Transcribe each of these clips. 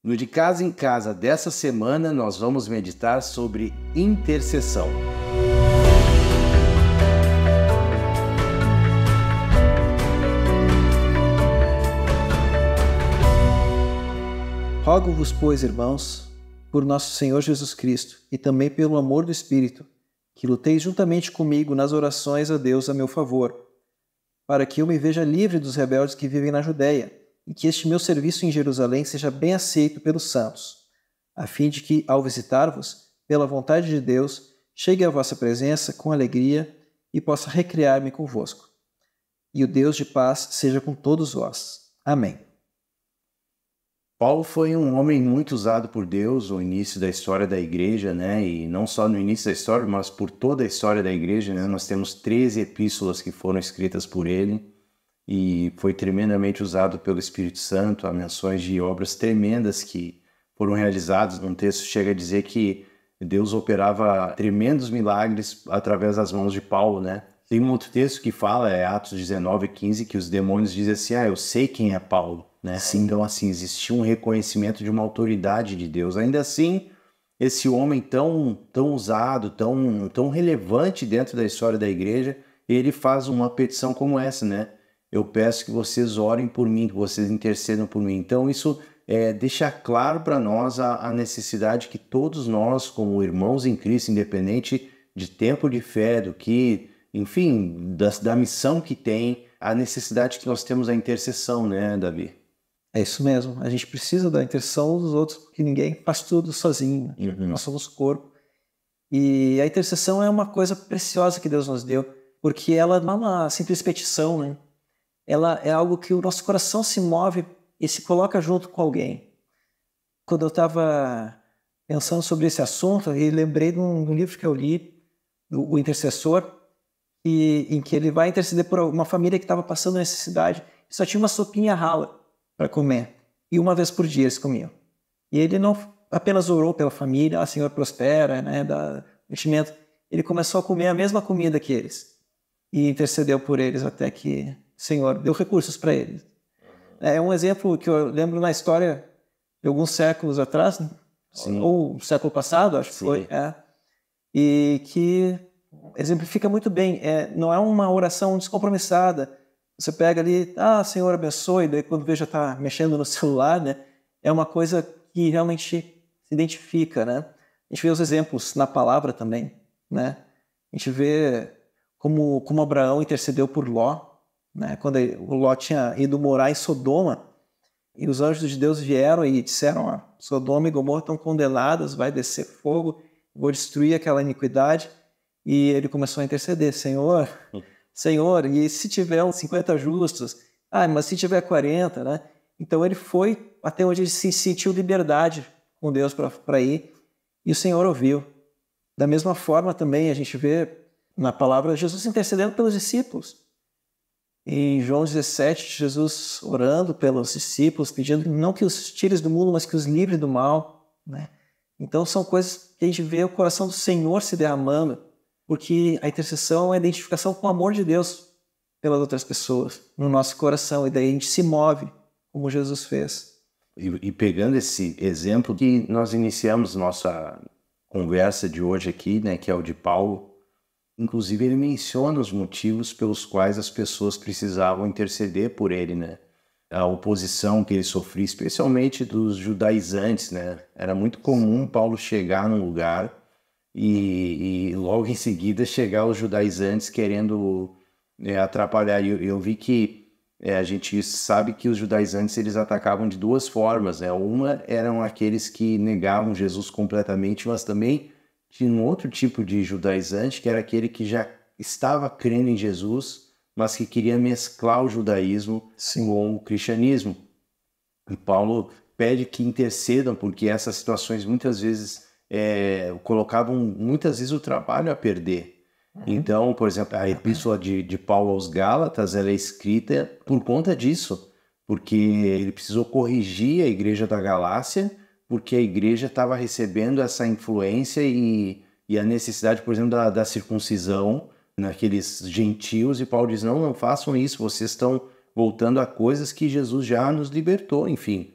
No De Casa em Casa dessa semana, nós vamos meditar sobre intercessão. Rogo-vos, pois, irmãos, por nosso Senhor Jesus Cristo e também pelo amor do Espírito, que luteis juntamente comigo nas orações a Deus a meu favor, para que eu me veja livre dos rebeldes que vivem na Judéia, e que este meu serviço em Jerusalém seja bem aceito pelos santos, a fim de que, ao visitar-vos, pela vontade de Deus, chegue à vossa presença com alegria e possa recriar-me convosco. E o Deus de paz seja com todos vós. Amém. Paulo foi um homem muito usado por Deus no início da história da igreja, né? E não só no início da história, mas por toda a história da igreja, né? Nós temos 13 epístolas que foram escritas por ele e foi tremendamente usado pelo Espírito Santo. Há menções de obras tremendas que foram realizadas. Num texto chega a dizer que Deus operava tremendos milagres através das mãos de Paulo, né? Tem um outro texto que fala, Atos 19:15, que os demônios dizem assim, eu sei quem é Paulo, né? Então, assim, existia um reconhecimento de uma autoridade de Deus. Ainda assim, esse homem tão usado, tão relevante dentro da história da igreja, ele faz uma petição como essa, né? Eu peço que vocês orem por mim, que vocês intercedam por mim. Então, isso deixa claro para nós a necessidade que todos nós, como irmãos em Cristo, independente de tempo de fé, do que... enfim, da missão que tem, a necessidade que nós temos a intercessão, né, Davi? É isso mesmo, a gente precisa da intercessão dos outros, porque ninguém faz tudo sozinho, nós somos corpo. E a intercessão é uma coisa preciosa que Deus nos deu, porque ela não é uma simples petição, né? Ela é algo que o nosso coração se move e se coloca junto com alguém. Quando eu estava pensando sobre esse assunto, eu lembrei de um livro que eu li, O Intercessor, em que ele vai interceder por uma família que estava passando necessidade e só tinha uma sopinha rala para comer. E uma vez por dia eles comiam. E ele não apenas orou pela família, Senhor prospera, né, dá investimento. Ele começou a comer a mesma comida que eles. E intercedeu por eles até que o Senhor deu recursos para eles. É um exemplo que eu lembro na história de alguns séculos atrás, né? Ou século passado, acho que foi. E que exemplifica muito bem. Não é uma oração descompromissada. Você pega ali, Senhor abençoe, daí quando vê já está mexendo no celular, né? É uma coisa que realmente se identifica, né? A gente vê os exemplos na palavra também, né? A gente vê como Abraão intercedeu por Ló, né? Quando o Ló tinha ido morar em Sodoma, e os anjos de Deus vieram e disseram, Sodoma e Gomorra estão condenadas, vai descer fogo, vou destruir aquela iniquidade. E ele começou a interceder, Senhor, e se tiver uns 50 justos? Mas se tiver 40, né? Então ele foi até onde ele se sentiu liberdade com Deus para ir, e o Senhor ouviu. Da mesma forma também a gente vê na palavra Jesus intercedendo pelos discípulos. Em João 17, Jesus orando pelos discípulos, pedindo não que os tires do mundo, mas que os livre do mal, né? Então são coisas que a gente vê o coração do Senhor se derramando, porque a intercessão é a identificação com o amor de Deus pelas outras pessoas no nosso coração, e daí a gente se move como Jesus fez. E pegando esse exemplo que nós iniciamos nossa conversa de hoje aqui, né, que é o de Paulo, inclusive ele menciona os motivos pelos quais as pessoas precisavam interceder por ele, né? A oposição que ele sofria, especialmente dos judaizantes, né? Era muito comum Paulo chegar num lugar e logo em seguida chegar os judaizantes querendo atrapalhar. Eu vi que a gente sabe que os judaizantes eles atacavam de duas formas, né? Uma eram aqueles que negavam Jesus completamente, mas também tinha um outro tipo de judaizante, que era aquele que já estava crendo em Jesus, mas que queria mesclar o judaísmo com o cristianismo. E Paulo pede que intercedam, porque essas situações muitas vezes colocavam muitas vezes o trabalho a perder. Então, por exemplo, a epístola de Paulo aos Gálatas, ela é escrita por conta disso, porque ele precisou corrigir a igreja da Galácia, porque a igreja estava recebendo essa influência e a necessidade, por exemplo, da circuncisão naqueles gentios, e Paulo diz, não façam isso, vocês estão voltando a coisas que Jesus já nos libertou, enfim.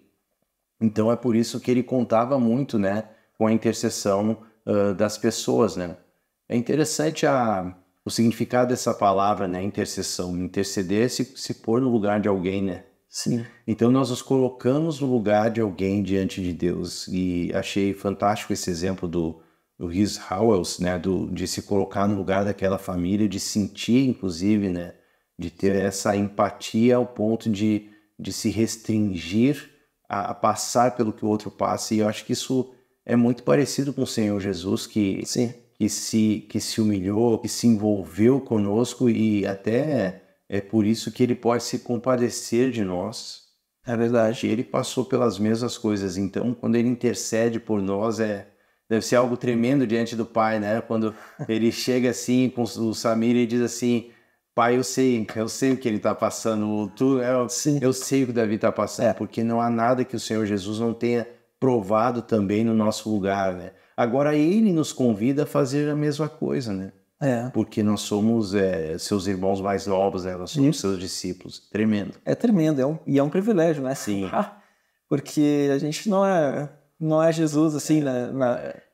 Então é por isso que ele contava muito, né, com a intercessão das pessoas, né. É interessante o significado dessa palavra, né, intercessão. Interceder é se pôr no lugar de alguém, né. Sim. Então nós nos colocamos no lugar de alguém diante de Deus. E achei fantástico esse exemplo do Rhys Howells, né, de se colocar no lugar daquela família, de sentir, inclusive, né, de ter essa empatia ao ponto de se restringir a passar pelo que o outro passa. E eu acho que isso é muito parecido com o Senhor Jesus, Sim. que se humilhou, que se envolveu conosco, e até é por isso que ele pode se compadecer de nós. É verdade. Ele passou pelas mesmas coisas. Então, quando ele intercede por nós, deve ser algo tremendo diante do Pai, né? Quando ele chega assim com o Samir e diz assim: Pai, eu sei o que ele está passando, eu sei o que o Davi está passando, porque não há nada que o Senhor Jesus não tenha provado também no nosso lugar, né? Agora ele nos convida a fazer a mesma coisa, né? Porque nós somos seus irmãos mais novos, né? Nós somos seus discípulos. Tremendo. É tremendo, e é um privilégio, né? Sim. Porque a gente não é Jesus, assim,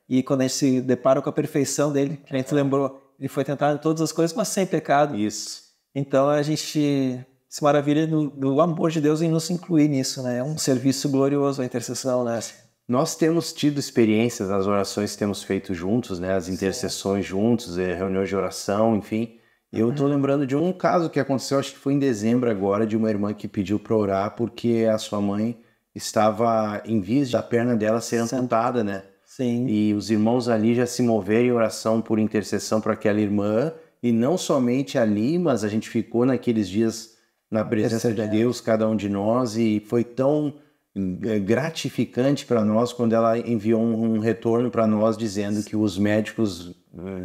e quando a gente se depara com a perfeição dele, que a gente lembrou, ele foi tentado em todas as coisas, mas sem pecado. Isso. Então a gente se maravilha do amor de Deus em nos incluir nisso, né? É um serviço glorioso a intercessão, né? Nós temos tido experiências nas orações que temos feito juntos, né? As intercessões juntos, reuniões de oração, enfim. Eu estou lembrando de um caso que aconteceu, acho que foi em dezembro agora, de uma irmã que pediu para orar porque a sua mãe estava em vias da perna dela ser amputada, né? Sim. E os irmãos ali já se moveram em oração por intercessão para aquela irmã, e não somente ali, mas a gente ficou naqueles dias na presença de Deus, cada um de nós, e foi tão gratificante para nós quando ela enviou um retorno para nós dizendo que os médicos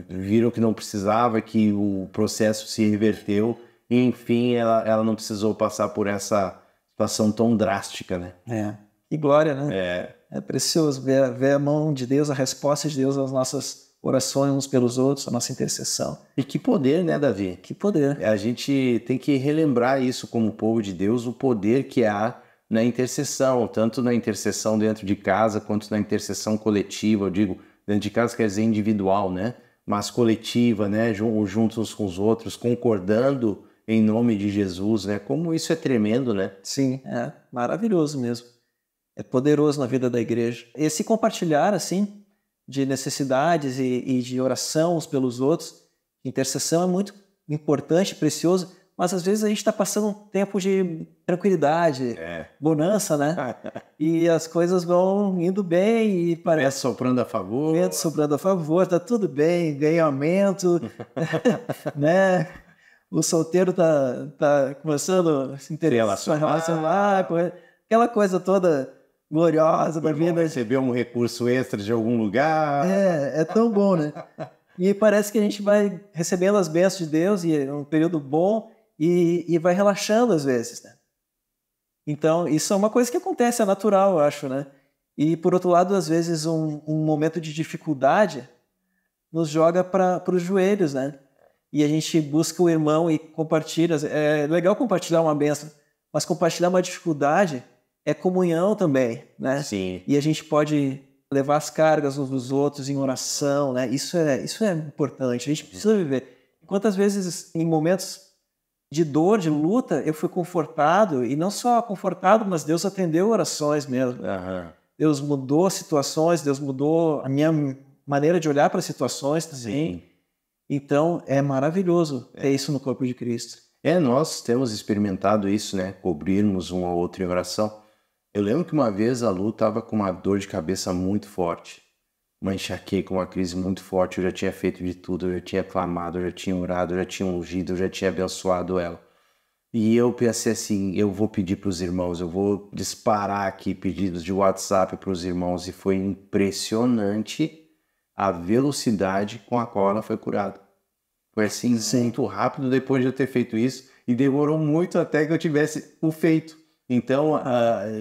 viram que não precisava, que o processo se reverteu, e enfim ela não precisou passar por essa situação tão drástica, né? Que glória, né? É precioso ver a mão de Deus, a resposta de Deus às nossas orações uns pelos outros, a nossa intercessão. E que poder, né, Davi? Que poder. A gente tem que relembrar isso como povo de Deus, o poder que há na intercessão, tanto na intercessão dentro de casa, quanto na intercessão coletiva. Eu digo, dentro de casa quer dizer individual, né? Mas coletiva, né? Juntos uns com os outros, concordando em nome de Jesus, né? Como isso é tremendo, né? Sim, é maravilhoso mesmo. É poderoso na vida da igreja. Esse compartilhar, assim, de necessidades e de oração uns pelos outros, intercessão é muito importante, precioso, mas às vezes a gente está passando um tempo de tranquilidade, bonança, né? E as coisas vão indo bem e parece... soprando a favor. Vento soprando a favor, tá tudo bem, ganha aumento, né? O solteiro tá começando a se relacionar, aquela coisa toda gloriosa da vida. Receber um recurso extra de algum lugar. É tão bom, né? E parece que a gente vai recebendo as bênçãos de Deus e é um período bom e vai relaxando às vezes, né? Então, isso é uma coisa que acontece, é natural, eu acho, né? E, por outro lado, às vezes um momento de dificuldade nos joga para os joelhos, né? E a gente busca o irmão e compartilha. É legal compartilhar uma bênção, mas compartilhar uma dificuldade é comunhão também, né? Sim. E a gente pode levar as cargas uns dos outros em oração, né? Isso é importante, a gente precisa viver. Quantas vezes em momentos de dor, de luta, eu fui confortado, e não só confortado, mas Deus atendeu orações mesmo. Deus mudou situações, Deus mudou a minha maneira de olhar para as situações também. Sim. Então, é maravilhoso ter isso no corpo de Cristo. Nós temos experimentado isso, né? Cobrirmos um ao outro em oração. Eu lembro que uma vez a Lu estava com uma dor de cabeça muito forte, uma enxaqueca, uma crise muito forte. Eu já tinha feito de tudo, eu já tinha clamado, eu já tinha orado, eu já tinha ungido, eu já tinha abençoado ela. E eu pensei assim, eu vou pedir para os irmãos, eu vou disparar aqui pedidos de WhatsApp para os irmãos, e foi impressionante a velocidade com a qual ela foi curada. Foi assim, muito rápido depois de eu ter feito isso, e demorou muito até que eu tivesse o feito. Então,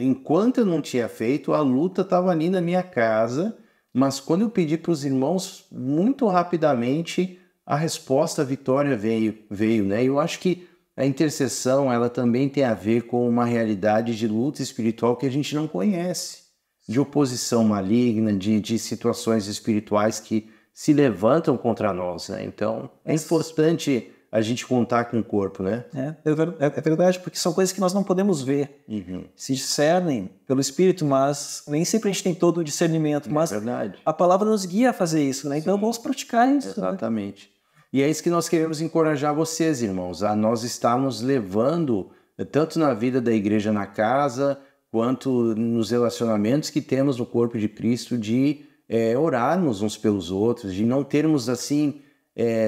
enquanto eu não tinha feito, a luta estava ali na minha casa, mas quando eu pedi para os irmãos, muito rapidamente, a resposta, a vitória veio, né? E eu acho que a intercessão, ela também tem a ver com uma realidade de luta espiritual que a gente não conhece. de oposição maligna, de situações espirituais que se levantam contra nós, né? Então, é importante a gente contar com o corpo, né? É verdade, porque são coisas que nós não podemos ver. Se discernem pelo Espírito, mas nem sempre a gente tem todo o discernimento. Mas verdade. A palavra nos guia a fazer isso, né? Então vamos praticar isso. Exatamente. Né? E é isso que nós queremos encorajar vocês, irmãos, a nós estarmos levando, tanto na vida da igreja na casa, quanto nos relacionamentos que temos no corpo de Cristo, de orarmos uns pelos outros, de não termos assim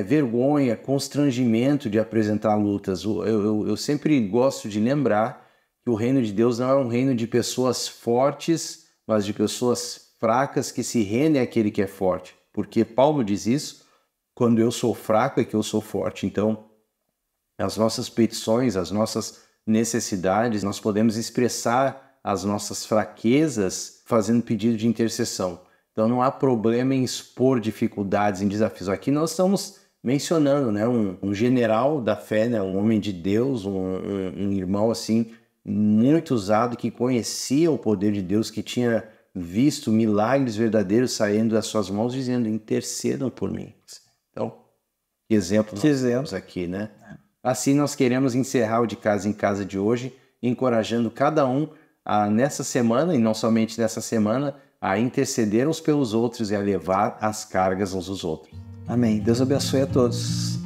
vergonha, constrangimento de apresentar lutas. Eu sempre gosto de lembrar que o reino de Deus não é um reino de pessoas fortes, mas de pessoas fracas que se rendem àquele que é forte. Porque Paulo diz isso, quando eu sou fraco é que eu sou forte. Então, as nossas petições, as nossas necessidades, nós podemos expressar as nossas fraquezas fazendo pedido de intercessão. Então não há problema em expor dificuldades, em desafios. Aqui nós estamos mencionando, né, um general da fé, né, um homem de Deus, um irmão assim muito usado, que conhecia o poder de Deus, que tinha visto milagres verdadeiros saindo das suas mãos, dizendo: intercedam por mim. Então, que exemplo nós temos aqui, né? Assim nós queremos encerrar o De Casa em Casa de hoje, encorajando cada um a, nessa semana, e não somente nessa semana, a interceder uns pelos outros e a levar as cargas uns dos outros. Amém. Deus abençoe a todos.